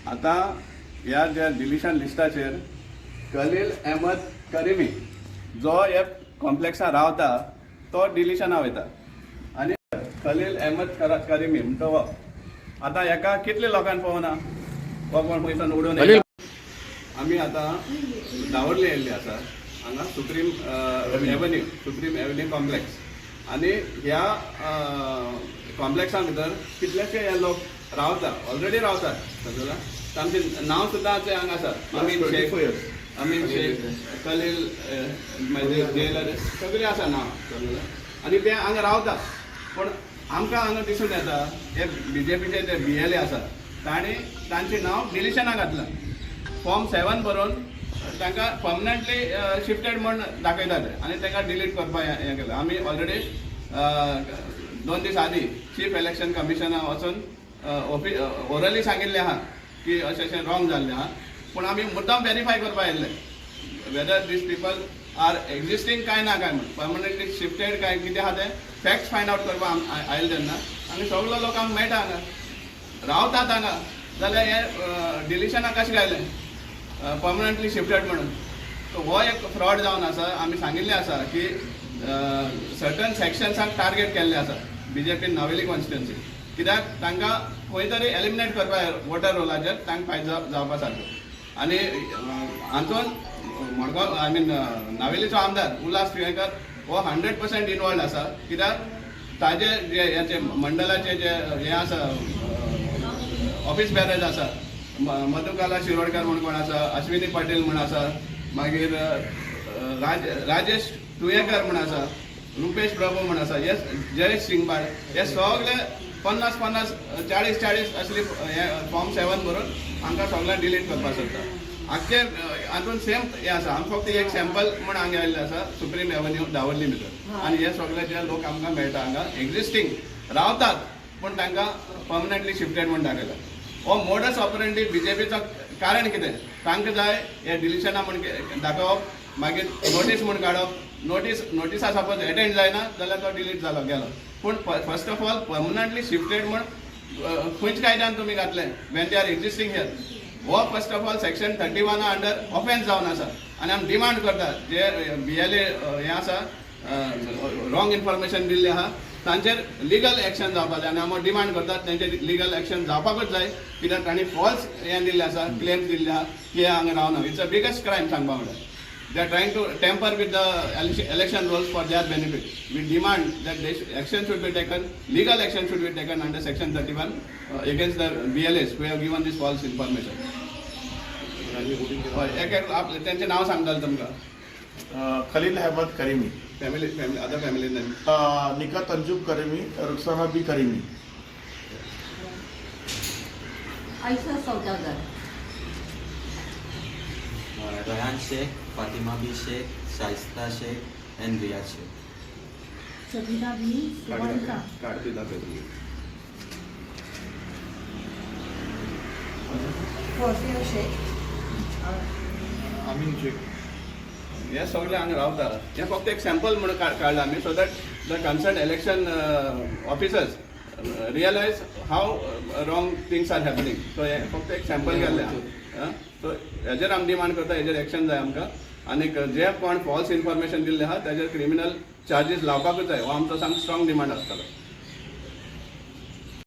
आता ह्या ज्या डिलिशन लिस्टाचेर खलील अहमद करिमी जो ह्या कॉम्प्लेक्सान रावता तो डिलिशना वयता आनी खलील अहमद करिमी म्हणटा हो आतां हेका कितले लोकांनी पळोवना हो कोण पयसान उडोवन आमी आतां दावरली येयल्ली आसा हांगा सुप्रीम एव्हेन्यू कॉम्प्लेक्स आनी ह्या कॉम्प्लेक्सा भितर कितलेशे हे लोक रावता ऑलरेडी रावतात समजला तांचे नांव सुद्दां हांगा आसा अमीन शेख खलील मागीर जेलर सगळीं आसा नांव समजला आनी ते हांगा रावता पूण आमकां हांगा दिसून येता हे BJPचे जे BLA आसा तांचें नांव डिलिशना घातलां फॉर्म 7 बरोवन तांकां परमनंटली शिफ्टेड म्हूण दाखयतात आनी तांकां डिलीट करपाक हें केलां आमी ऑलरेडी 2 दीस आदीं चीफ इलेक्शन कमिशनाक वचून ओरली सांगिल्लें आहा की अशें अशें रॉंग जाल्लें आहा पूण आमी मुद्दाम व्हेरीफाय करपाक येयल्ले whether these people are existing काय ना काय म्हणून परमनंटली शिफ्टेड काय कितें आहा तें फॅक्ट्स फायंड आवट करपाक आयले तेन्ना आनी सगळो लोक आमकां मेळटा हांगा रावतात हांगा जाल्यार हे डिलिशनाक कशें घायलें परमनंटली शिफ्टेड म्हणून हो एक फ्रॉड जावन आसा आमी सांगिल्लें आसा की सर्टन सेक्शन्साक टार्गेट केल्लें आसा BJP नावेली कॉन्स्टिट्युएन्सी कित्याक तांकां खंय तरी एलिमिनेट करपाक वोटर रोलाचेर तांकां फायदो जावपा सारको आनी हातून मडगांव आय मीन नावेलीचो आमदार उल्हास पिळेकर हो 100% इनवॉल्ड आसा कित्याक ताजे जे हेचे मंडलाचे जे हे आसा ऑफिस बॅरेज आसा मधुकाला शिरोडकर म्हणून कोण आसा अश्विनी पाटील म्हणून आसा मागीर राजेश तुयेकर म्हणून आसा रुपेश प्रभू म्हणून आसा हे जयेश सिंगबाळ हे सगळे 50-50 40-40 असली फॉर्म 7 बरोवन आमकां सगळ्यांक डिलीट करपाक सोदता आख्खे हातून सेम हे आसा आमी फक्त एक सॅम्पल म्हूण हांगा आयिल्ले आसा सुप्रीम एव्हेन्यू दावरली भितर आनी हे सगळे जे लोक आमकां मेळटा हांगा एक्झिस्टींग रावतात पूण तांकां परमनंटली शिफ्टेड म्हूण दाखयला हो मोडस ऑपरेंडी BJPचो कारण कितें तांकां जाय हे डिलिशना म्हूण दाखोवप मागीर नोटीस म्हूण काडप नोटिसा सपोज एटेंड जायना जाल्यार तो डिलीट जालो गेलो पूण first of all permanently shifted म्हूण खंयच्या कायद्यान तुमी घातलें when they are existing here हो first of all section 31 under offence जावन आसा आनी आमी डिमांड करतात जे BLA हे आसा रॉंग इन्फॉर्मेशन दिल्ली आहा तांचेर लिगल एक्शन जावपाक जाय आनी आमी डिमांड करतात तांचेर लिगल एक्शन जावपाकूच जाय कित्याक तांणी फॉल्स हें दिल्लें आसा क्लेम्स दिल्ले आहा की हांगा रावना इट्स अ बिगेस्ट क्रायम सांगपा म्हणल्यार they are trying to tamper with the election rules for their benefit. We demand that action should be taken, legal action should be taken under section 31 against the BLAs who have given this false information. त्यांचे नाव सांगताल तुमकां Khalil Ahmed Karimi family other family name Nikhat Anjum Karimi Rukhsana Bi Karimi Ayesha Saudagar Rayan Shaikh, Fatima Bi Shaikh, Shaista Shaikh and Riyaz Shaikh. Sabina बी सुवंका काढते दाखवते फौजिया शेख अमीन शेख हे सगळे हांगा रावता हे फक्त एक सॅम्पल म्हणून काडला आमी so that the concern election officers realise how wrong things are happening so हे फक्त एक सॅम्पल केल्लें सो हेजेर आमी डिमांड करता हेजेर एक्शन जाय आमकां आनी जे कोण फॉल्स इन्फॉर्मेशन दिल्लें आहा तेजेर क्रिमिनल चार्जीस लावपाकूच जाय हो आमचो सामको स्ट्रॉंग डिमांड आसतलो.